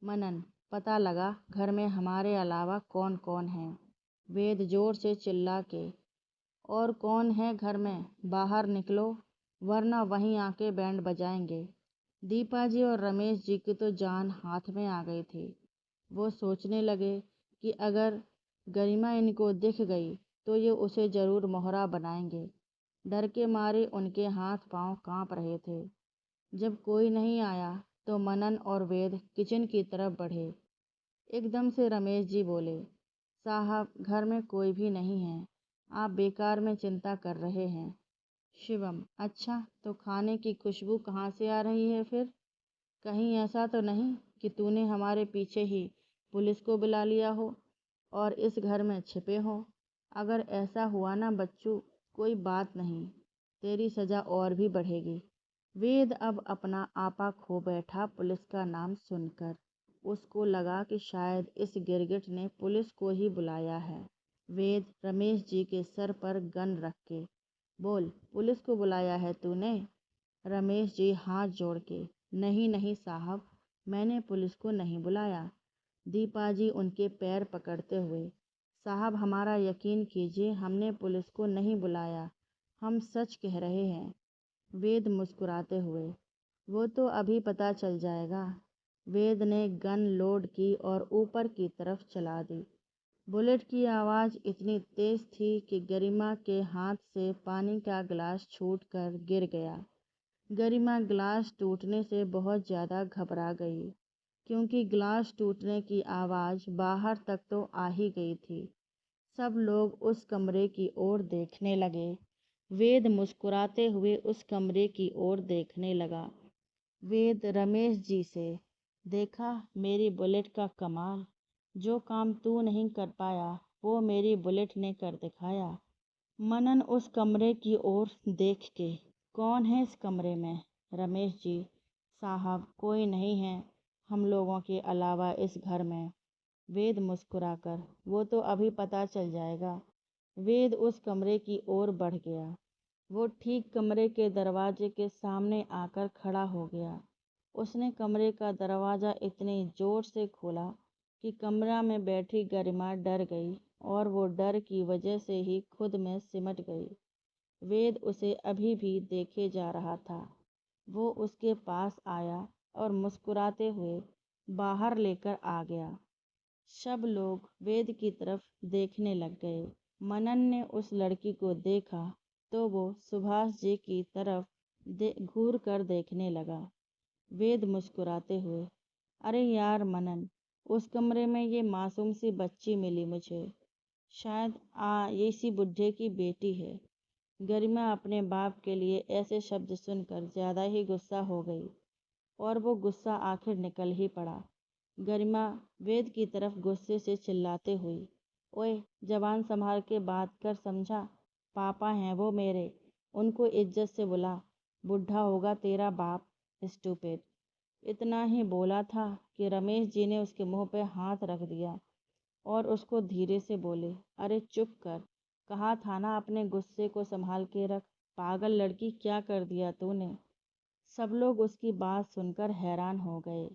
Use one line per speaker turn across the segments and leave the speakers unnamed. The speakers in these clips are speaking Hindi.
मनन, पता लगा घर में हमारे अलावा कौन कौन है। वेद जोर से चिल्ला के, और कौन है घर में, बाहर निकलो वरना वहीं आके बैंड बजाएंगे। दीपा जी और रमेश जी की तो जान हाथ में आ गई थी। वो सोचने लगे कि अगर गरिमा इनको दिख गई तो ये उसे जरूर मोहरा बनाएंगे। डर के मारे उनके हाथ पांव कांप रहे थे। जब कोई नहीं आया तो मनन और वेद किचन की तरफ बढ़े। एकदम से रमेश जी बोले, साहब घर में कोई भी नहीं है, आप बेकार में चिंता कर रहे हैं। शिवम, अच्छा तो खाने की खुशबू कहाँ से आ रही है फिर? कहीं ऐसा तो नहीं कि तूने हमारे पीछे ही पुलिस को बुला लिया हो और इस घर में छिपे हो? अगर ऐसा हुआ ना बच्चू, कोई बात नहीं, तेरी सजा और भी बढ़ेगी। वेद अब अपना आपा खो बैठा पुलिस का नाम सुनकर। उसको लगा कि शायद इस गिरगिट ने पुलिस को ही बुलाया है। वेद रमेश जी के सर पर गन रख के, बोल, पुलिस को बुलाया है तूने? रमेश जी हाथ जोड़ के, नहीं नहीं साहब, मैंने पुलिस को नहीं बुलाया। दीपा जी उनके पैर पकड़ते हुए, साहब हमारा यकीन कीजिए, हमने पुलिस को नहीं बुलाया, हम सच कह रहे हैं। वेद मुस्कुराते हुए, वो तो अभी पता चल जाएगा। वेद ने गन लोड की और ऊपर की तरफ चला दी। बुलेट की आवाज़ इतनी तेज थी कि गरिमा के हाथ से पानी का गिलास छूटकर गिर गया। गरिमा गिलास टूटने से बहुत ज़्यादा घबरा गई, क्योंकि गिलास टूटने की आवाज़ बाहर तक तो आ ही गई थी। सब लोग उस कमरे की ओर देखने लगे। वेद मुस्कुराते हुए उस कमरे की ओर देखने लगा। वेद रमेश जी से, देखा मेरी बुलेट का कमाल, जो काम तू नहीं कर पाया वो मेरी बुलेट ने कर दिखाया। मनन उस कमरे की ओर देख के, कौन है इस कमरे में? रमेश जी, साहब कोई नहीं है हम लोगों के अलावा इस घर में। वेद मुस्कुराकर, वो तो अभी पता चल जाएगा। वेद उस कमरे की ओर बढ़ गया। वो ठीक कमरे के दरवाजे के सामने आकर खड़ा हो गया। उसने कमरे का दरवाज़ा इतने ज़ोर से खोला कि कमरा में बैठी गरिमा डर गई और वो डर की वजह से ही खुद में सिमट गई। वेद उसे अभी भी देखे जा रहा था। वो उसके पास आया और मुस्कुराते हुए बाहर लेकर आ गया। सब लोग वेद की तरफ देखने लग गए। मनन ने उस लड़की को देखा तो वो सुभाष जी की तरफ घूर कर देखने लगा। वेद मुस्कुराते हुए, अरे यार मनन, उस कमरे में ये मासूम सी बच्ची मिली मुझे, शायद ये इसी बुढ़े की बेटी है। गरिमा अपने बाप के लिए ऐसे शब्द सुनकर ज़्यादा ही गुस्सा हो गई और वो गुस्सा आखिर निकल ही पड़ा। गरिमा वेद की तरफ गुस्से से चिल्लाते हुई, ओए जबान संभाल के बात कर, समझा? पापा हैं वो मेरे, उनको इज्जत से बुला, बुढ़ा होगा तेरा बाप, स्टूपिड। इतना ही बोला था कि रमेश जी ने उसके मुंह पे हाथ रख दिया और उसको धीरे से बोले, अरे चुप कर, कहा था ना अपने गुस्से को संभाल के रख, पागल लड़की क्या कर दिया तूने? सब लोग उसकी बात सुनकर हैरान हो गए।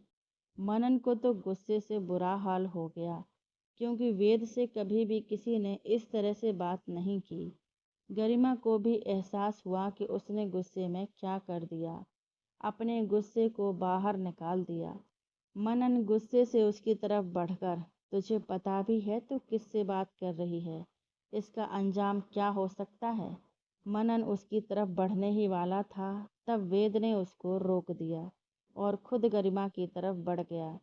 मनन को तो गुस्से से बुरा हाल हो गया, क्योंकि वेद से कभी भी किसी ने इस तरह से बात नहीं की। गरिमा को भी एहसास हुआ कि उसने गुस्से में क्या कर दिया, अपने गुस्से को बाहर निकाल दिया। मनन गुस्से से उसकी तरफ बढ़कर, तुझे पता भी है तू किससे बात कर रही है, इसका अंजाम क्या हो सकता है? मनन उसकी तरफ बढ़ने ही वाला था, तब वेद ने उसको रोक दिया और खुद गरिमा की तरफ बढ़ गया।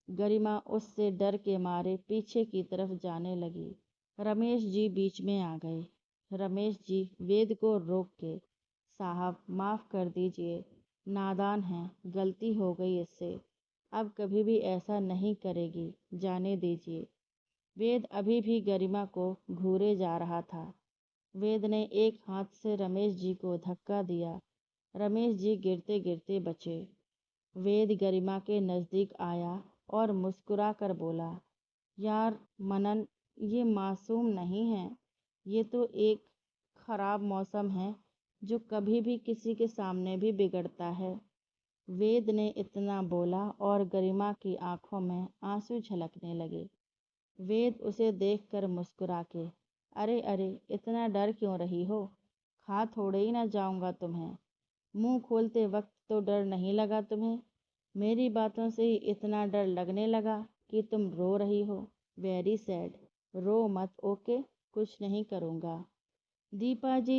गरिमा उससे डर के मारे पीछे की तरफ जाने लगी। रमेश जी बीच में आ गए। रमेश जी वेद को रोक के, साहब माफ़ कर दीजिए, नादान है, गलती हो गई इससे, अब कभी भी ऐसा नहीं करेगी, जाने दीजिए। वेद अभी भी गरिमा को घूरे जा रहा था। वेद ने एक हाथ से रमेश जी को धक्का दिया। रमेश जी गिरते गिरते बचे। वेद गरिमा के नज़दीक आया और मुस्कुरा कर बोला, यार मनन, ये मासूम नहीं है, ये तो एक खराब मौसम है जो कभी भी किसी के सामने भी बिगड़ता है। वेद ने इतना बोला और गरिमा की आंखों में आंसू झलकने लगे। वेद उसे देखकर मुस्कुरा के, अरे अरे, इतना डर क्यों रही हो? खा थोड़े ही ना जाऊंगा तुम्हें। मुंह खोलते वक्त तो डर नहीं लगा तुम्हें? मेरी बातों से ही इतना डर लगने लगा कि तुम रो रही हो। Very sad. रो मत, ओके? कुछ नहीं करूँगा। दीपा जी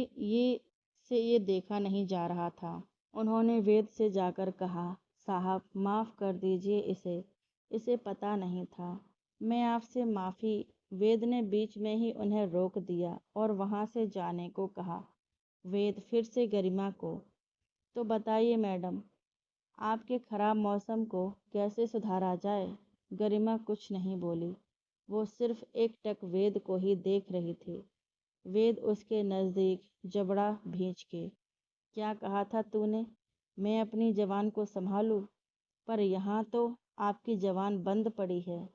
ये देखा नहीं जा रहा था। उन्होंने वेद से जाकर कहा, साहब माफ़ कर दीजिए इसे पता नहीं था। मैं आपसे माफ़ी। वेद ने बीच में ही उन्हें रोक दिया और वहाँ से जाने को कहा। वेद फिर से गरिमा को, तो बताइए मैडम, आपके खराब मौसम को कैसे सुधारा जाए? गरिमा कुछ नहीं बोली। वो सिर्फ एकटक वेद को ही देख रही थी। वेद उसके नज़दीक जबड़ा भींच के, क्या कहा था तूने? मैं अपनी जवान को संभालूं? पर यहाँ तो आपकी जवान बंद पड़ी है।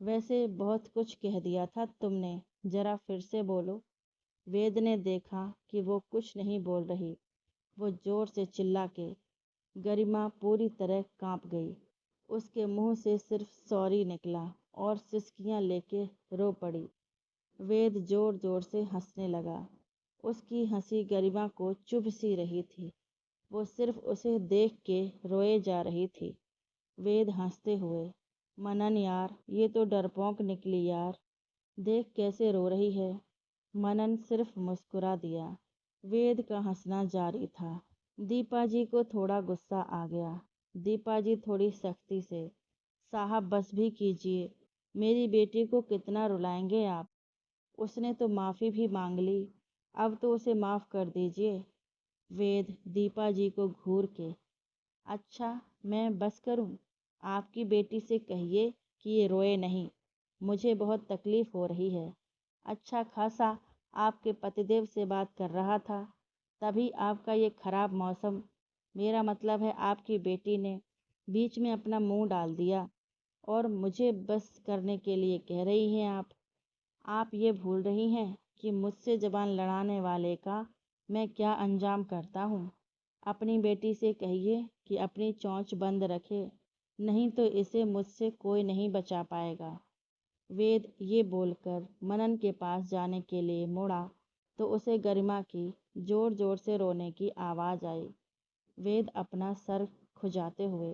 वैसे बहुत कुछ कह दिया था तुमने, जरा फिर से बोलो। वेद ने देखा कि वो कुछ नहीं बोल रही। वो जोर से चिल्ला के, गरिमा पूरी तरह कांप गई। उसके मुंह से सिर्फ सॉरी निकला और सिसकियां लेके रो पड़ी। वेद जोर जोर से हंसने लगा। उसकी हंसी गरिमा को चुभ सी रही थी। वो सिर्फ उसे देख के रोए जा रही थी। वेद हंसते हुए, मनन यार, ये तो डरपोक निकली यार। देख कैसे रो रही है। मनन सिर्फ मुस्कुरा दिया। वेद का हंसना जारी था। दीपा जी को थोड़ा गुस्सा आ गया। दीपा जी थोड़ी सख्ती से, साहब बस भी कीजिए। मेरी बेटी को कितना रुलाएंगे आप? उसने तो माफ़ी भी मांग ली। अब तो उसे माफ़ कर दीजिए। वेद दीपा जी को घूर के, अच्छा मैं बस करूं? आपकी बेटी से कहिए कि ये रोए नहीं। मुझे बहुत तकलीफ़ हो रही है। अच्छा खासा आपके पतिदेव से बात कर रहा था, तभी आपका ये खराब मौसम, मेरा मतलब है आपकी बेटी ने बीच में अपना मुंह डाल दिया और मुझे बस करने के लिए कह रही हैं आप। आप ये भूल रही हैं कि मुझसे ज़बान लड़ाने वाले का मैं क्या अंजाम करता हूँ। अपनी बेटी से कहिए कि अपनी चोंच बंद रखे, नहीं तो इसे मुझसे कोई नहीं बचा पाएगा। वेद ये बोलकर मनन के पास जाने के लिए मुड़ा तो उसे गरिमा की जोर जोर से रोने की आवाज़ आई। वेद अपना सर खुजाते हुए,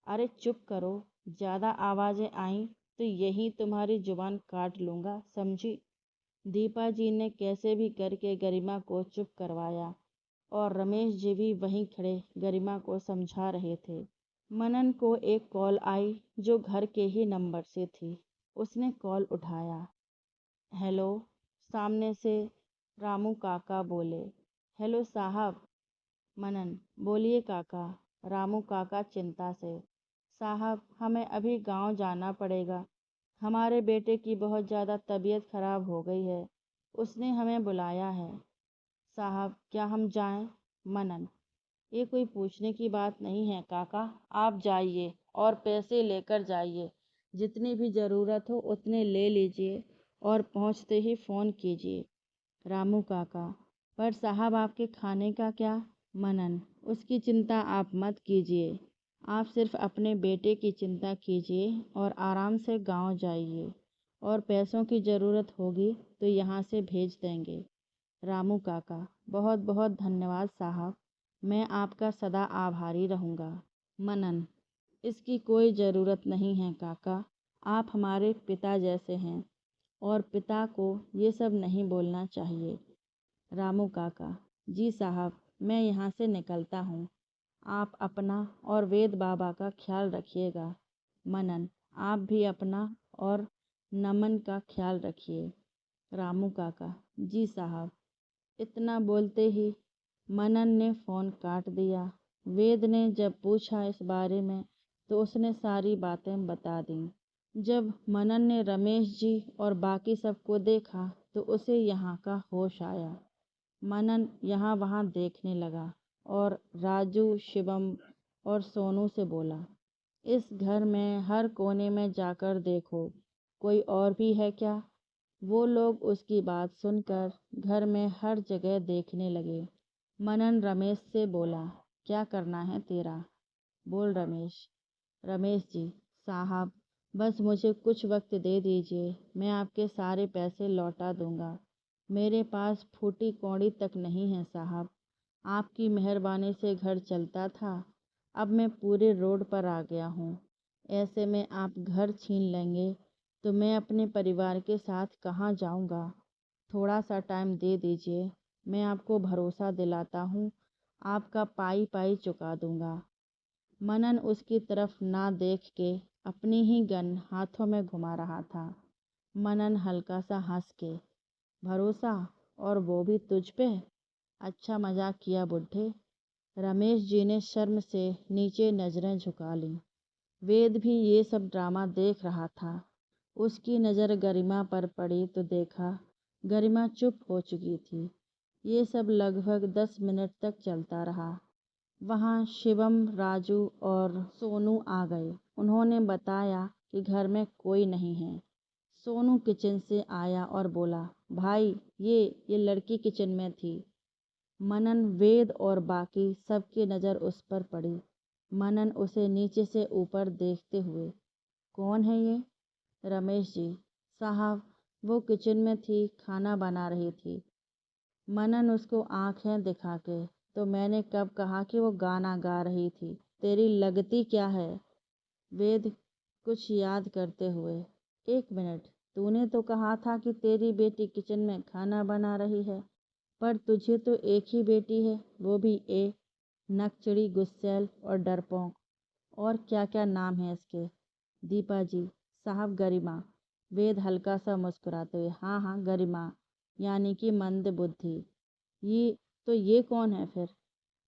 अरे चुप करो, ज़्यादा आवाज़ें आईं तो यही तुम्हारी जुबान काट लूँगा, समझी? दीपा जी ने कैसे भी करके गरिमा को चुप करवाया और रमेश जी भी वहीं खड़े गरिमा को समझा रहे थे। मनन को एक कॉल आई जो घर के ही नंबर से थी। उसने कॉल उठाया। हेलो। सामने से रामू काका बोले, हेलो साहब। मनन, बोलिए काका। रामू काका चिंता से, साहब हमें अभी गांव जाना पड़ेगा। हमारे बेटे की बहुत ज़्यादा तबीयत खराब हो गई है। उसने हमें बुलाया है। साहब क्या हम जाएं? मनन, ये कोई पूछने की बात नहीं है काका, आप जाइए और पैसे लेकर जाइए। जितनी भी ज़रूरत हो उतने ले लीजिए और पहुंचते ही फ़ोन कीजिए। रामू काका, पर साहब आपके खाने का क्या? मनन, उसकी चिंता आप मत कीजिए। आप सिर्फ अपने बेटे की चिंता कीजिए और आराम से गांव जाइए और पैसों की ज़रूरत होगी तो यहाँ से भेज देंगे। रामू काका, बहुत बहुत धन्यवाद साहब। मैं आपका सदा आभारी रहूँगा। मनन, इसकी कोई ज़रूरत नहीं है काका। आप हमारे पिता जैसे हैं और पिता को ये सब नहीं बोलना चाहिए। रामू काका, जी साहब, मैं यहाँ से निकलता हूँ। आप अपना और वेद बाबा का ख्याल रखिएगा। मनन, आप भी अपना और नमन का ख्याल रखिए। रामू काका, जी साहब। इतना बोलते ही मनन ने फ़ोन काट दिया। वेद ने जब पूछा इस बारे में तो उसने सारी बातें बता दीं। जब मनन ने रमेश जी और बाकी सबको देखा तो उसे यहाँ का होश आया। मनन यहाँ वहाँ देखने लगा और राजू, शिवम और सोनू से बोला, इस घर में हर कोने में जाकर देखो, कोई और भी है क्या? वो लोग उसकी बात सुनकर घर में हर जगह देखने लगे। मनन रमेश से बोला, क्या करना है तेरा? बोल रमेश। रमेश जी, साहब बस मुझे कुछ वक्त दे दीजिए, मैं आपके सारे पैसे लौटा दूंगा। मेरे पास फूटी कौड़ी तक नहीं है साहब। आपकी मेहरबानी से घर चलता था, अब मैं पूरे रोड पर आ गया हूँ। ऐसे में आप घर छीन लेंगे तो मैं अपने परिवार के साथ कहाँ जाऊँगा। थोड़ा सा टाइम दे दीजिए, मैं आपको भरोसा दिलाता हूँ, आपका पाई पाई चुका दूंगा। मनन उसकी तरफ ना देख के अपनी ही गन हाथों में घुमा रहा था। मनन हल्का सा हंस के, भरोसा, और वो भी तुझ पे? अच्छा मजाक किया बुड्ढे। रमेश जी ने शर्म से नीचे नजरें झुका लीं। वेद भी ये सब ड्रामा देख रहा था। उसकी नज़र गरिमा पर पड़ी तो देखा गरिमा चुप हो चुकी थी। ये सब लगभग 10 मिनट तक चलता रहा। वहाँ शिवम, राजू और सोनू आ गए। उन्होंने बताया कि घर में कोई नहीं है। सोनू किचन से आया और बोला, भाई ये लड़की किचन में थी। मनन, वेद और बाकी सबकी नज़र उस पर पड़ी। मनन उसे नीचे से ऊपर देखते हुए, कौन है ये? रमेश जी साहब, वो किचन में थी, खाना बना रही थी। मनन उसको आंखें दिखा के, तो मैंने कब कहा कि वो गाना गा रही थी? तेरी लगती क्या है? वेद कुछ याद करते हुए, एक मिनट, तूने तो कहा था कि तेरी बेटी किचन में खाना बना रही है, पर तुझे तो एक ही बेटी है, वो भी नकचड़ी, गुस्सैल और डरपोक, और क्या क्या नाम है इसके? दीपा जी साहब, गरिमा। वेद हल्का सा मुस्कुराते हुए, हाँ हाँ गरिमा, यानी कि मंद बुद्धि। ये कौन है फिर?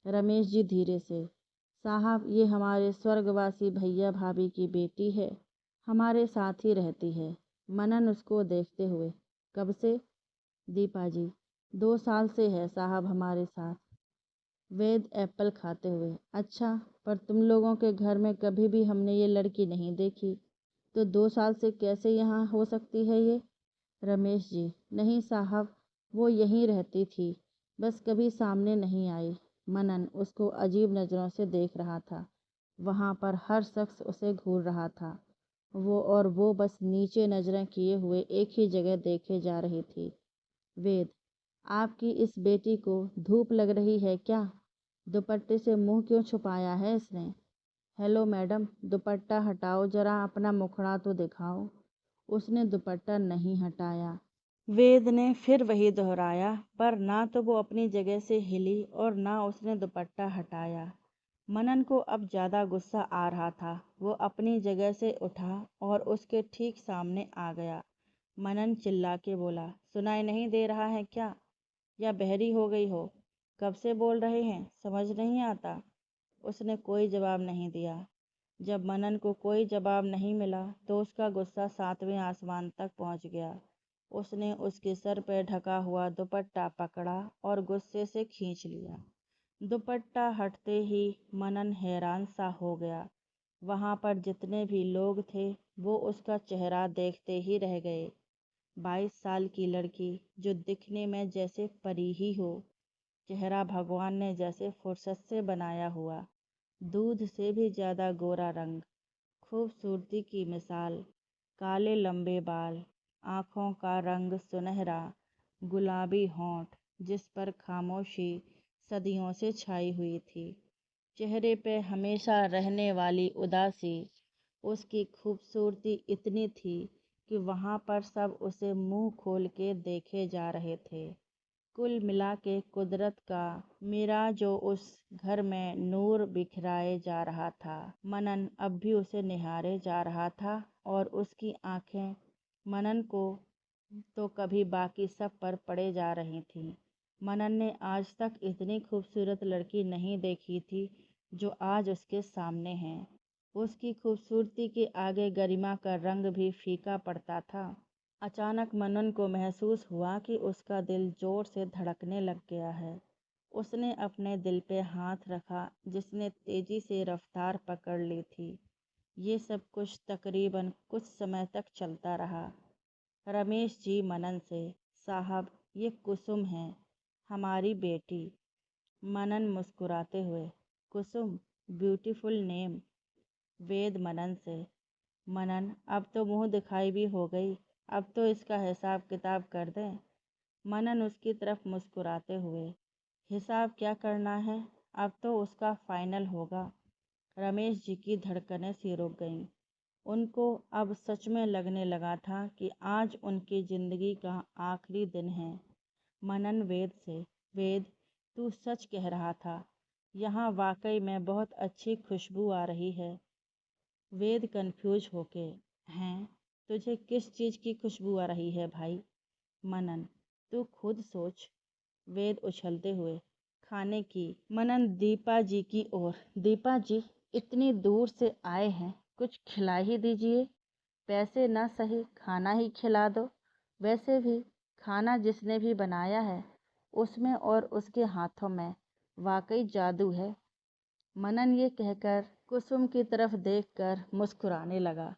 रमेश जी धीरे से, साहब ये हमारे स्वर्गवासी भैया भाभी की बेटी है, हमारे साथ ही रहती है। मनन उसको देखते हुए, कब से? दीपा जी 2 साल से है साहब हमारे साथ। वेद एप्पल खाते हुए, अच्छा, पर तुम लोगों के घर में कभी भी हमने ये लड़की नहीं देखी, तो 2 साल से कैसे यहाँ हो सकती है ये? रमेश जी, नहीं साहब, वो यहीं रहती थी, बस कभी सामने नहीं आई। मनन उसको अजीब नज़रों से देख रहा था। वहाँ पर हर शख्स उसे घूर रहा था। वो बस नीचे नज़रें किए हुए एक ही जगह देखे जा रही थी। वेद, आपकी इस बेटी को धूप लग रही है क्या? दुपट्टे से मुंह क्यों छुपाया है इसने? हेलो मैडम, दुपट्टा हटाओ जरा, अपना मुखड़ा तो दिखाओ। उसने दुपट्टा नहीं हटाया। वेद ने फिर वही दोहराया, पर ना तो वो अपनी जगह से हिली और ना उसने दुपट्टा हटाया। मनन को अब ज़्यादा गुस्सा आ रहा था। वो अपनी जगह से उठा और उसके ठीक सामने आ गया। मनन चिल्ला के बोला, सुनाई नहीं दे रहा है क्या? या बहरी हो गई हो? कब से बोल रहे हैं, समझ नहीं आता? उसने कोई जवाब नहीं दिया। जब मनन को कोई जवाब नहीं मिला तो उसका गुस्सा 7वें आसमान तक पहुंच गया। उसने उसके सर पर ढका हुआ दुपट्टा पकड़ा और गुस्से से खींच लिया। दुपट्टा हटते ही मनन हैरान सा हो गया। वहां पर जितने भी लोग थे वो उसका चेहरा देखते ही रह गए। 22 साल की लड़की जो दिखने में जैसे परी ही हो, चेहरा भगवान ने जैसे फुर्सत से बनाया हुआ, दूध से भी ज़्यादा गोरा रंग, खूबसूरती की मिसाल, काले लंबे बाल, आँखों का रंग सुनहरा, गुलाबी होंठ जिस पर खामोशी सदियों से छाई हुई थी, चेहरे पे हमेशा रहने वाली उदासी। उसकी खूबसूरती इतनी थी कि वहाँ पर सब उसे मुंह खोल के देखे जा रहे थे। कुल मिला के कुदरत का मेरा जो उस घर में नूर बिखराए जा रहा था। मनन अब भी उसे निहारे जा रहा था और उसकी आंखें मनन को तो कभी बाकी सब पर पड़े जा रही थीं। मनन ने आज तक इतनी खूबसूरत लड़की नहीं देखी थी जो आज उसके सामने है। उसकी खूबसूरती के आगे गरिमा का रंग भी फीका पड़ता था। अचानक मनन को महसूस हुआ कि उसका दिल जोर से धड़कने लग गया है। उसने अपने दिल पे हाथ रखा जिसने तेजी से रफ्तार पकड़ ली थी। ये सब कुछ तकरीबन कुछ समय तक चलता रहा। रमेश जी मनन से, साहब ये कुसुम है, हमारी बेटी। मनन मुस्कुराते हुए, कुसुम, ब्यूटीफुल नेम। वेद मनन से। मनन, अब तो मुंह दिखाई भी हो गई, अब तो इसका हिसाब किताब कर दें। मनन उसकी तरफ मुस्कुराते हुए। हिसाब क्या करना है, अब तो उसका फाइनल होगा। रमेश जी की धड़कनें सी रुक गईं। उनको अब सच में लगने लगा था कि आज उनकी जिंदगी का आखिरी दिन है। मनन वेद से। वेद, तू सच कह रहा था, यहाँ वाकई में बहुत अच्छी खुशबू आ रही है। वेद कंफ्यूज होके। हैं? तुझे किस चीज़ की खुशबू आ रही है भाई? मनन, तू खुद सोच। वेद उछलते हुए। खाने की। मनन दीपा जी की ओर। दीपा जी, इतनी दूर से आए हैं, कुछ खिला ही दीजिए। पैसे ना सही, खाना ही खिला दो। वैसे भी खाना जिसने भी बनाया है, उसमें और उसके हाथों में वाकई जादू है। मनन ये कहकर कुसुम की तरफ देखकर मुस्कुराने लगा,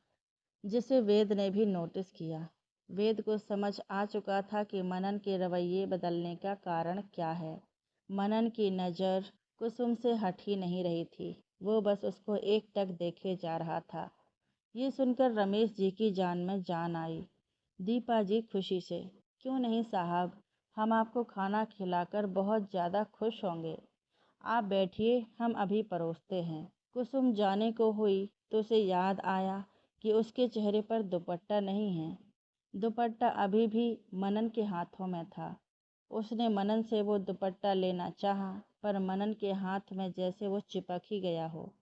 जिसे वेद ने भी नोटिस किया। वेद को समझ आ चुका था कि मनन के रवैये बदलने का कारण क्या है। मनन की नज़र कुसुम से हट ही नहीं रही थी, वो बस उसको एकटक देखे जा रहा था। ये सुनकर रमेश जी की जान में जान आई। दीपा जी खुशी से, क्यों नहीं साहब, हम आपको खाना खिलाकर बहुत ज़्यादा खुश होंगे। आप बैठिए, हम अभी परोसते हैं। कुसुम जाने को हुई तो उसे याद आया कि उसके चेहरे पर दुपट्टा नहीं है। दुपट्टा अभी भी मनन के हाथों में था। उसने मनन से वो दुपट्टा लेना चाहा, पर मनन के हाथ में जैसे वो चिपक ही गया हो।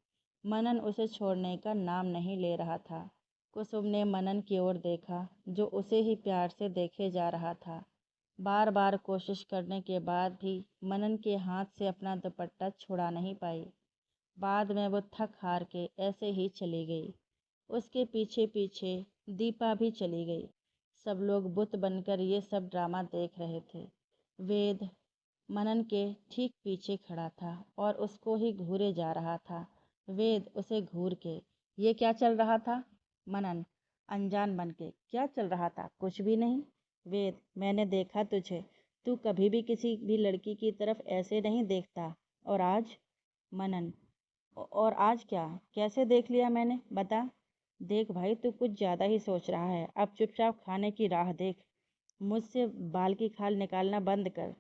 मनन उसे छोड़ने का नाम नहीं ले रहा था। कुसुम ने मनन की ओर देखा, जो उसे ही प्यार से देखे जा रहा था। बार बार कोशिश करने के बाद भी मनन के हाथ से अपना दुपट्टा छुड़ा नहीं पाई। बाद में वो थक हार के ऐसे ही चली गई। उसके पीछे पीछे दीपा भी चली गई। सब लोग बुत बनकर ये सब ड्रामा देख रहे थे। वेद मनन के ठीक पीछे खड़ा था और उसको ही घूरे जा रहा था। वेद उसे घूर के, ये क्या चल रहा था? मनन अनजान बन के, क्या चल रहा था? कुछ भी नहीं। वेद, मैंने देखा तुझे, तू कभी भी किसी भी लड़की की तरफ ऐसे नहीं देखता, और आज? मनन, और आज क्या? कैसे देख लिया मैंने, बता। देख भाई, तू कुछ ज़्यादा ही सोच रहा है, अब चुपचाप खाने की राह देख। मुझसे बाल की खाल निकालना बंद कर।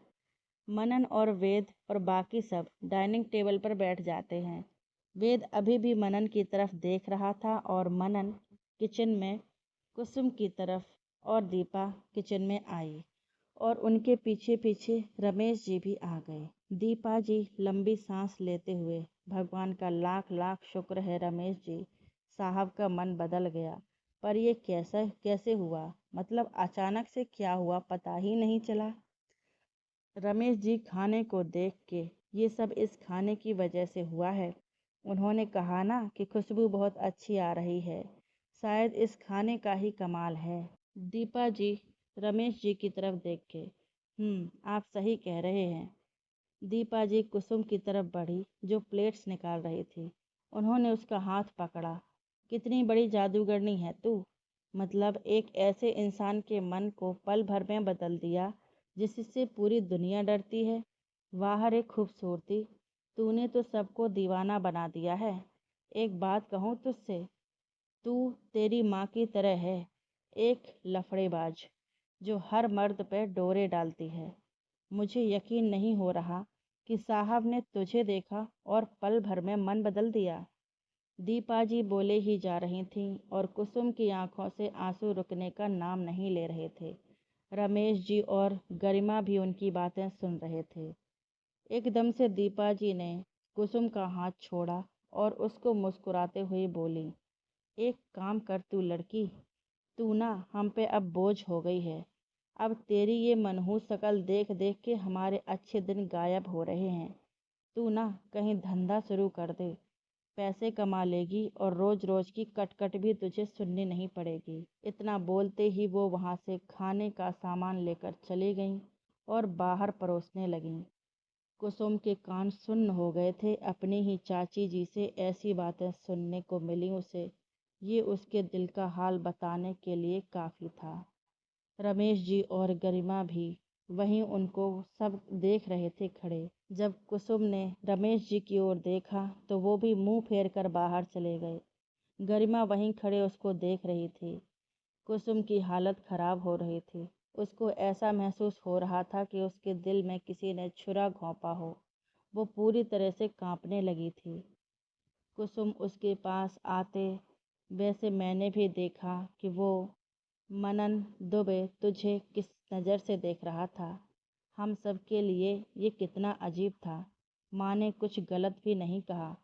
मनन और वेद और बाकी सब डाइनिंग टेबल पर बैठ जाते हैं। वेद अभी भी मनन की तरफ देख रहा था और मनन किचन में कुसुम की तरफ, और दीपा किचन में आई और उनके पीछे पीछे रमेश जी भी आ गए। दीपा जी लंबी सांस लेते हुए, भगवान का लाख लाख शुक्र है रमेश जी, साहब का मन बदल गया। पर ये कैसे कैसे हुआ? मतलब अचानक से क्या हुआ, पता ही नहीं चला। रमेश जी खाने को देख के, ये सब इस खाने की वजह से हुआ है। उन्होंने कहा ना कि खुशबू बहुत अच्छी आ रही है, शायद इस खाने का ही कमाल है। दीपा जी रमेश जी की तरफ देख के, आप सही कह रहे हैं। दीपा जी कुसुम की तरफ बढ़ी, जो प्लेट्स निकाल रही थी। उन्होंने उसका हाथ पकड़ा। कितनी बड़ी जादूगरनी है तू, मतलब एक ऐसे इंसान के मन को पल भर में बदल दिया जिससे पूरी दुनिया डरती है। वाह रे खूबसूरती, तूने तो सबको दीवाना बना दिया है। एक बात कहूँ तुझसे, तू तेरी माँ की तरह है, एक लफड़ेबाज जो हर मर्द पर डोरे डालती है। मुझे यकीन नहीं हो रहा कि साहब ने तुझे देखा और पल भर में मन बदल दिया। दीपा जी बोले ही जा रही थीं और कुसुम की आंखों से आंसू रुकने का नाम नहीं ले रहे थे। रमेश जी और गरिमा भी उनकी बातें सुन रहे थे। एकदम से दीपा जी ने कुसुम का हाथ छोड़ा और उसको मुस्कुराते हुए बोली, एक काम कर तू लड़की, तू ना हम पे अब बोझ हो गई है। अब तेरी ये मनहूस शक्ल देख देख के हमारे अच्छे दिन गायब हो रहे हैं। तू ना कहीं धंधा शुरू कर दे, पैसे कमा लेगी और रोज रोज की कटकट भी तुझे सुननी नहीं पड़ेगी। इतना बोलते ही वो वहाँ से खाने का सामान लेकर चली गईं और बाहर परोसने लगीं। कुसुम के कान सुन्न हो गए थे। अपनी ही चाची जी से ऐसी बातें सुनने को मिली उसे, ये उसके दिल का हाल बताने के लिए काफ़ी था। रमेश जी और गरिमा भी वहीं उनको सब देख रहे थे खड़े। जब कुसुम ने रमेश जी की ओर देखा तो वो भी मुंह फेर कर बाहर चले गए। गरिमा वहीं खड़े उसको देख रही थी। कुसुम की हालत खराब हो रही थी। उसको ऐसा महसूस हो रहा था कि उसके दिल में किसी ने छुरा घोंपा हो। वो पूरी तरह से कांपने लगी थी। कुसुम उसके पास आते, वैसे मैंने भी देखा कि वो मनन दुबे तुझे किस नज़र से देख रहा था। हम सब के लिए ये कितना अजीब था। माँ ने कुछ गलत भी नहीं कहा।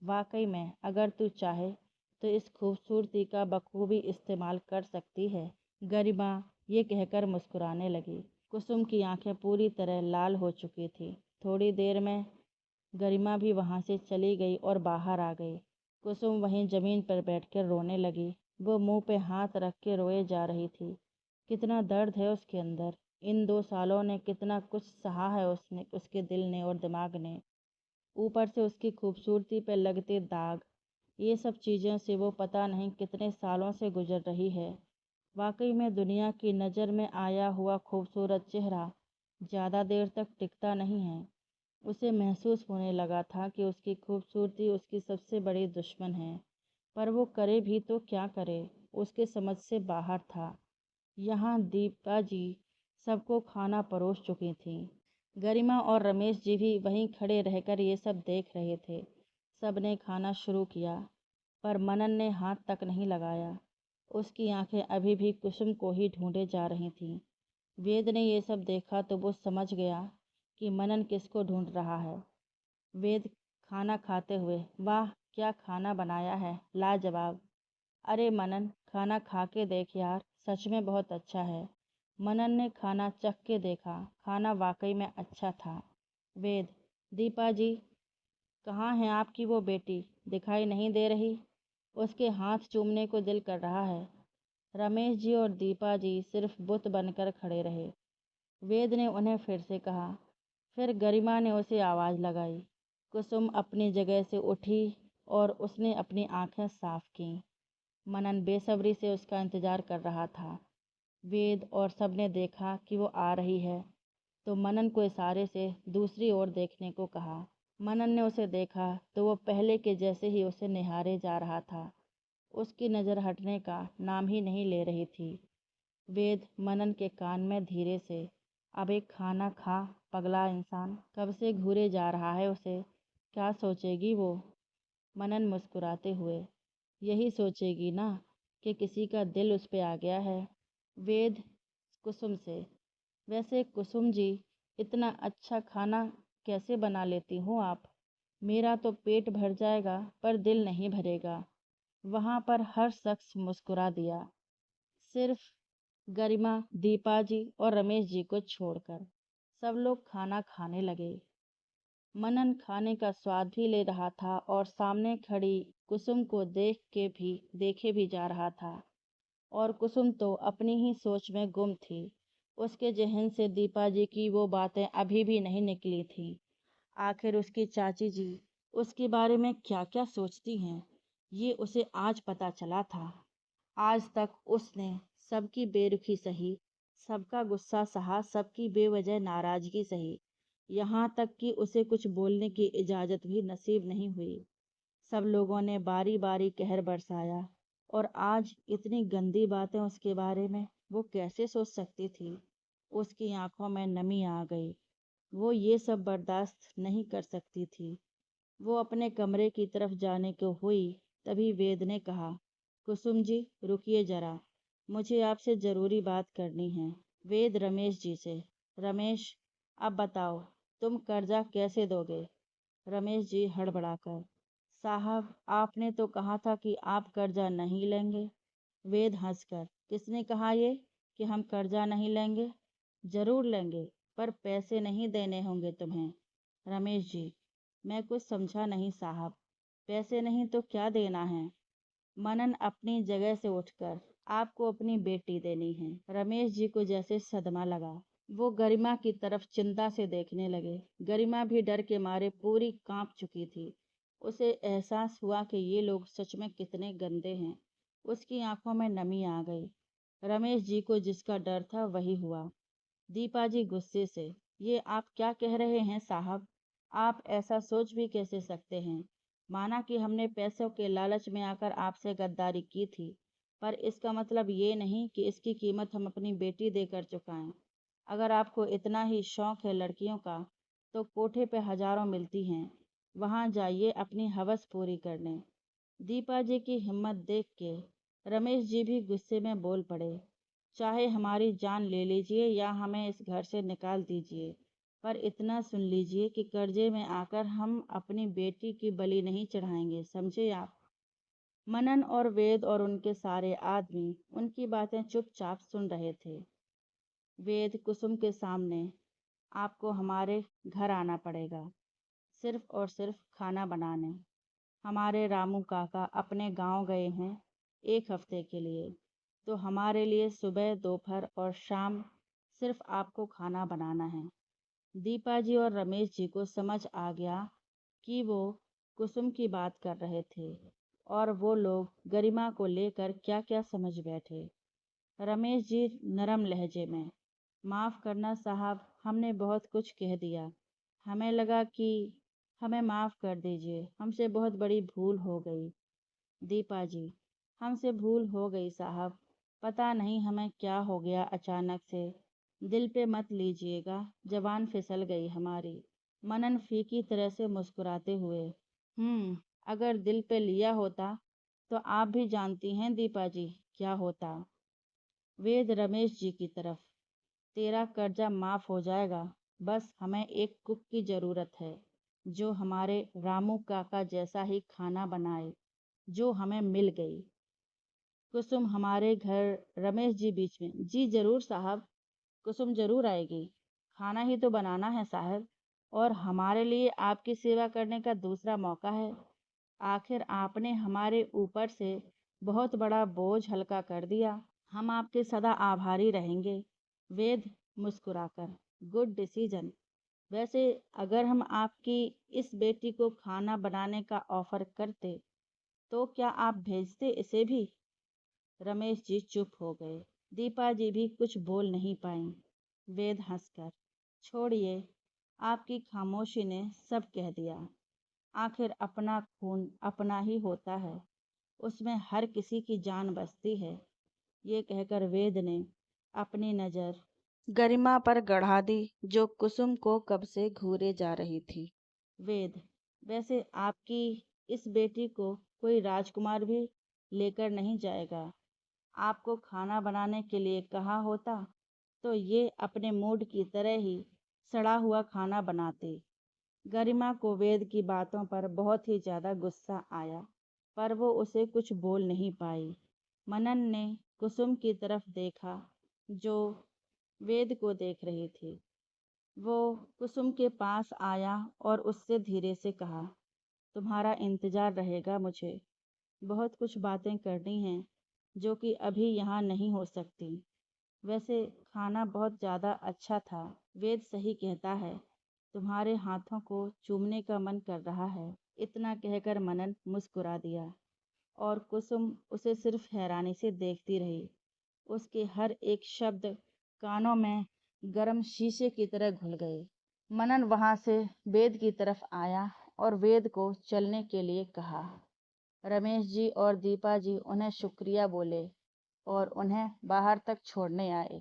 वाकई में अगर तू चाहे तो इस खूबसूरती का बखूबी इस्तेमाल कर सकती है। गरिमा ये कहकर मुस्कुराने लगी। कुसुम की आंखें पूरी तरह लाल हो चुकी थी। थोड़ी देर में गरिमा भी वहाँ से चली गई और बाहर आ गई। कुसुम वहीं जमीन पर बैठकर रोने लगी। वो मुंह पे हाथ रख के रोए जा रही थी। कितना दर्द है उसके अंदर। इन 2 सालों ने कितना कुछ सहा है उसने, उसके दिल ने और दिमाग ने। ऊपर से उसकी खूबसूरती पे लगते दाग। ये सब चीज़ें से वो पता नहीं कितने सालों से गुजर रही है। वाकई में दुनिया की नज़र में आया हुआ खूबसूरत चेहरा ज़्यादा देर तक टिकता नहीं है। उसे महसूस होने लगा था कि उसकी खूबसूरती उसकी सबसे बड़ी दुश्मन है। पर वो करे भी तो क्या करे, उसके समझ से बाहर था। यहाँ दीपा जी सबको खाना परोस चुकी थीं। गरिमा और रमेश जी भी वहीं खड़े रहकर ये सब देख रहे थे। सबने खाना शुरू किया, पर मनन ने हाथ तक नहीं लगाया। उसकी आंखें अभी भी कुसुम को ही ढूंढे जा रही थीं। वेद ने ये सब देखा तो वो समझ गया कि मनन किसको ढूंढ रहा है। वेद खाना खाते हुए, वाह क्या खाना बनाया है, लाजवाब। अरे मनन, खाना खा के देख यार, सच में बहुत अच्छा है। मनन ने खाना चख के देखा। खाना वाकई में अच्छा था। वेद, दीपा जी कहाँ है आपकी वो बेटी, दिखाई नहीं दे रही। उसके हाथ चूमने को दिल कर रहा है। रमेश जी और दीपा जी सिर्फ बुत बनकर खड़े रहे। वेद ने उन्हें फिर से कहा। फिर गरिमा ने उसे आवाज़ लगाई। कुसुम अपनी जगह से उठी और उसने अपनी आंखें साफ कीं। मनन बेसब्री से उसका इंतजार कर रहा था। वेद और सब ने देखा कि वो आ रही है तो मनन को इशारे से दूसरी ओर देखने को कहा। मनन ने उसे देखा तो वो पहले के जैसे ही उसे निहारे जा रहा था। उसकी नज़र हटने का नाम ही नहीं ले रही थी। वेद मनन के कान में धीरे से, अब एक खाना खा पगला इंसान, कब से घूरे जा रहा है उसे, क्या सोचेगी वो। मनन मुस्कुराते हुए, यही सोचेगी ना कि किसी का दिल उस पे आ गया है। वेद कुसुम से, वैसे कुसुम जी इतना अच्छा खाना कैसे बना लेती हो आप। मेरा तो पेट भर जाएगा पर दिल नहीं भरेगा। वहाँ पर हर शख्स मुस्कुरा दिया, सिर्फ गरिमा, दीपा जी और रमेश जी को छोड़कर। सब लोग खाना खाने लगे। मनन खाने का स्वाद भी ले रहा था और सामने खड़ी कुसुम को देखे भी जा रहा था। और कुसुम तो अपनी ही सोच में गुम थी। उसके जहन से दीपा जी की वो बातें अभी भी नहीं निकली थीं। आखिर उसकी चाची जी उसके बारे में क्या क्या सोचती हैं, ये उसे आज पता चला था। आज तक उसने सबकी बेरुखी सही, सबका गुस्सा सहा, सबकी बेवजह नाराजगी सही, यहाँ तक कि उसे कुछ बोलने की इजाज़त भी नसीब नहीं हुई। सब लोगों ने बारी बारी कहर बरसाया और आज इतनी गंदी बातें उसके बारे में वो कैसे सोच सकती थी। उसकी आंखों में नमी आ गई। वो ये सब बर्दाश्त नहीं कर सकती थी। वो अपने कमरे की तरफ जाने को हुई, तभी वेद ने कहा, कुसुम जी रुकिए जरा, मुझे आपसे ज़रूरी बात करनी है। वेद रमेश जी से, रमेश अब बताओ तुम कर्जा कैसे दोगे। रमेश जी हड़बड़ाकर, साहब आपने तो कहा था कि आप कर्जा नहीं लेंगे। वेद हंसकर, किसने कहा ये कि हम कर्जा नहीं लेंगे। जरूर लेंगे, पर पैसे नहीं देने होंगे तुम्हें। रमेश जी, मैं कुछ समझा नहीं साहब, पैसे नहीं तो क्या देना है। मनन अपनी जगह से उठकर, आपको अपनी बेटी देनी है। रमेश जी को जैसे सदमा लगा। वो गरिमा की तरफ चिंता से देखने लगे। गरिमा भी डर के मारे पूरी कांप चुकी थी। उसे एहसास हुआ कि ये लोग सच में कितने गंदे हैं। उसकी आंखों में नमी आ गई। रमेश जी को जिसका डर था वही हुआ। दीपा जी गुस्से से, ये आप क्या कह रहे हैं साहब? आप ऐसा सोच भी कैसे सकते हैं? माना कि हमने पैसों के लालच में आकर आपसे गद्दारी की थी, पर इसका मतलब ये नहीं कि इसकी कीमत हम अपनी बेटी देकर चुकाएं। अगर आपको इतना ही शौक है लड़कियों का, तो कोठे पे हजारों मिलती हैं, वहां जाइए अपनी हवस पूरी करने। दीपा जी की हिम्मत देख के रमेश जी भी गुस्से में बोल पड़े, चाहे हमारी जान ले लीजिए या हमें इस घर से निकाल दीजिए, पर इतना सुन लीजिए कि कर्जे में आकर हम अपनी बेटी की बलि नहीं चढ़ाएंगे, समझे आप? मनन और वेद और उनके सारे आदमी उनकी बातें चुपचाप सुन रहे थे। वेद कुसुम के सामने, आपको हमारे घर आना पड़ेगा, सिर्फ और सिर्फ खाना बनाने। हमारे रामू काका अपने गांव गए हैं 1 हफ्ते के लिए, तो हमारे लिए सुबह दोपहर और शाम सिर्फ आपको खाना बनाना है। दीपा जी और रमेश जी को समझ आ गया कि वो कुसुम की बात कर रहे थे और वो लोग गरिमा को लेकर क्या क्या समझ बैठे। रमेश जी नरम लहजे में, माफ़ करना साहब, हमने बहुत कुछ कह दिया। हमें लगा कि हमें माफ़ कर दीजिए, हमसे बहुत बड़ी भूल हो गई। दीपा जी, हमसे भूल हो गई साहब, पता नहीं हमें क्या हो गया अचानक से। दिल पे मत लीजिएगा, जबान फिसल गई हमारी। मनन फीकी तरह से मुस्कुराते हुए, अगर दिल पे लिया होता तो आप भी जानती हैं दीपा जी क्या होता। वेद रमेश जी की तरफ, तेरा कर्जा माफ हो जाएगा, बस हमें एक कुक की जरूरत है जो हमारे रामू काका जैसा ही खाना बनाए, जो हमें मिल गई। कुसुम हमारे घर। रमेश जी बीच में, जी जरूर साहब, कुसुम जरूर आएगी। खाना ही तो बनाना है साहब, और हमारे लिए आपकी सेवा करने का दूसरा मौका है। आखिर आपने हमारे ऊपर से बहुत बड़ा बोझ हल्का कर दिया, हम आपके सदा आभारी रहेंगे। वेद मुस्कुराकर, गुड डिसीजन। वैसे अगर हम आपकी इस बेटी को खाना बनाने का ऑफर करते तो क्या आप भेजते इसे भी? रमेश जी चुप हो गए। दीपा जी भी कुछ बोल नहीं पाई। वेद हंसकर, छोड़िए, आपकी खामोशी ने सब कह दिया। आखिर अपना खून अपना ही होता है, उसमें हर किसी की जान बसती है। ये कहकर वेद ने अपनी नज़र गरिमा पर गढ़ा दी, जो कुसुम को कब से घूरे जा रही थी। वेद, वैसे आपकी इस बेटी को कोई राजकुमार भी लेकर नहीं जाएगा। आपको खाना बनाने के लिए कहा होता तो ये अपने मूड की तरह ही सड़ा हुआ खाना बनाते। गरिमा को वेद की बातों पर बहुत ही ज्यादा गुस्सा आया, पर वो उसे कुछ बोल नहीं पाई। मनन ने कुसुम की तरफ देखा, जो वेद को देख रही थी। वो कुसुम के पास आया और उससे धीरे से कहा, तुम्हारा इंतजार रहेगा मुझे। बहुत कुछ बातें करनी हैं जो कि अभी यहाँ नहीं हो सकती। वैसे खाना बहुत ज़्यादा अच्छा था। वेद सही कहता है, तुम्हारे हाथों को चूमने का मन कर रहा है। इतना कहकर मनन मुस्कुरा दिया और कुसुम उसे सिर्फ हैरानी से देखती रही। उसके हर एक शब्द कानों में गर्म शीशे की तरह घुल गए। मनन वहां से वेद की तरफ आया और वेद को चलने के लिए कहा। रमेश जी और दीपा जी उन्हें शुक्रिया बोले और उन्हें बाहर तक छोड़ने आए।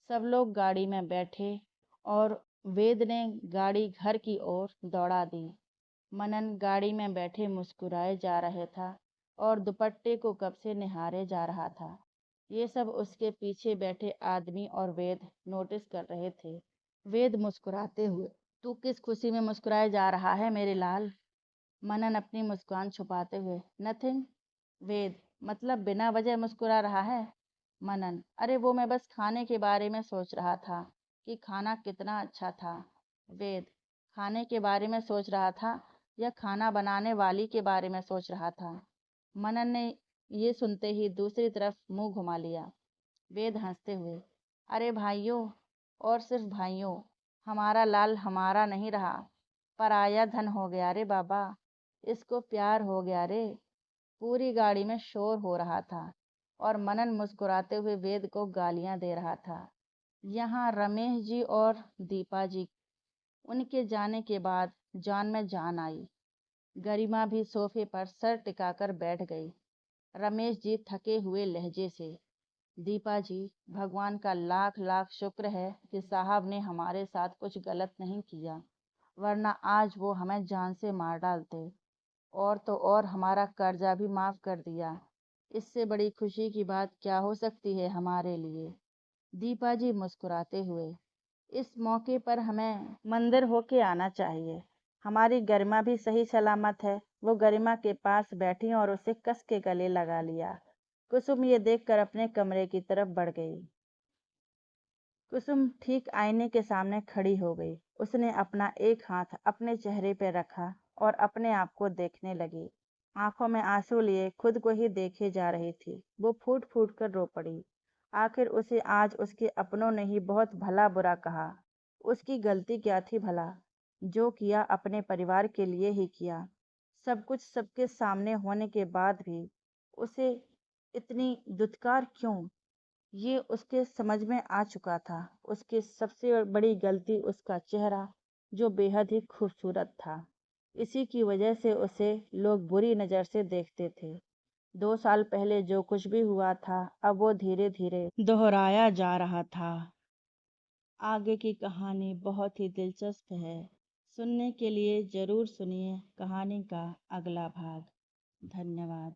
सब लोग गाड़ी में बैठे और वेद ने गाड़ी घर की ओर दौड़ा दी। मनन गाड़ी में बैठे मुस्कुराए जा रहा था और दुपट्टे को कब से निहारे जा रहा था। ये सब उसके पीछे बैठे आदमी और वेद नोटिस कर रहे थे। वेद मुस्कुराते हुए, तू किस खुशी में मुस्कुराए जा रहा है मेरे लाल? मनन अपनी मुस्कान छुपाते हुए, नथिंग। वेद, मतलब बिना वजह मुस्कुरा रहा है? मनन, अरे वो मैं बस खाने के बारे में सोच रहा था कि खाना कितना अच्छा था। वेद, खाने के बारे में सोच रहा था या खाना बनाने वाली के बारे में सोच रहा था? मनन ने ये सुनते ही दूसरी तरफ मुंह घुमा लिया। वेद हंसते हुए, अरे भाइयों, और सिर्फ भाइयों, हमारा लाल हमारा नहीं रहा, पराया धन हो गया रे बाबा, इसको प्यार हो गया रे। पूरी गाड़ी में शोर हो रहा था और मनन मुस्कुराते हुए वेद को गालियां दे रहा था। यहाँ रमेश जी और दीपा जी, उनके जाने के बाद जान में जान आई। गरिमा भी सोफे पर सर टिकाकर बैठ गई। रमेश जी थके हुए लहजे से, दीपा जी, भगवान का लाख लाख शुक्र है कि साहब ने हमारे साथ कुछ गलत नहीं किया, वरना आज वो हमें जान से मार डालते। और तो और हमारा कर्जा भी माफ कर दिया। इससे बड़ी खुशी की बात क्या हो सकती है हमारे लिए। दीपा जी मुस्कुराते हुए, इस मौके पर हमें मंदिर होके आना चाहिए। हमारी गरिमा भी सही सलामत है। वो गरिमा के पास बैठी और उसे कस के गले लगा लिया। कुसुम ये देखकर अपने कमरे की तरफ बढ़ गई। कुसुम ठीक आईने के सामने खड़ी हो गई। उसने अपना एक हाथ अपने चेहरे पर रखा और अपने आप को देखने लगी। आंखों में आंसू लिए खुद को ही देखे जा रही थी। वो फूट फूट कर रो पड़ी। आखिर उसे आज उसके अपनों ने ही बहुत भला बुरा कहा। उसकी गलती क्या थी भला? जो किया अपने परिवार के लिए ही किया। सब कुछ सबके सामने होने के बाद भी उसे इतनी दुत्कार क्यों? ये उसके समझ में आ चुका था। उसकी सबसे बड़ी गलती उसका चेहरा, जो बेहद ही खूबसूरत था। इसी की वजह से उसे लोग बुरी नज़र से देखते थे। 2 साल पहले जो कुछ भी हुआ था, अब वो धीरे धीरे दोहराया जा रहा था। आगे की कहानी बहुत ही दिलचस्प है। सुनने के लिए ज़रूर सुनिए कहानी का अगला भाग। धन्यवाद।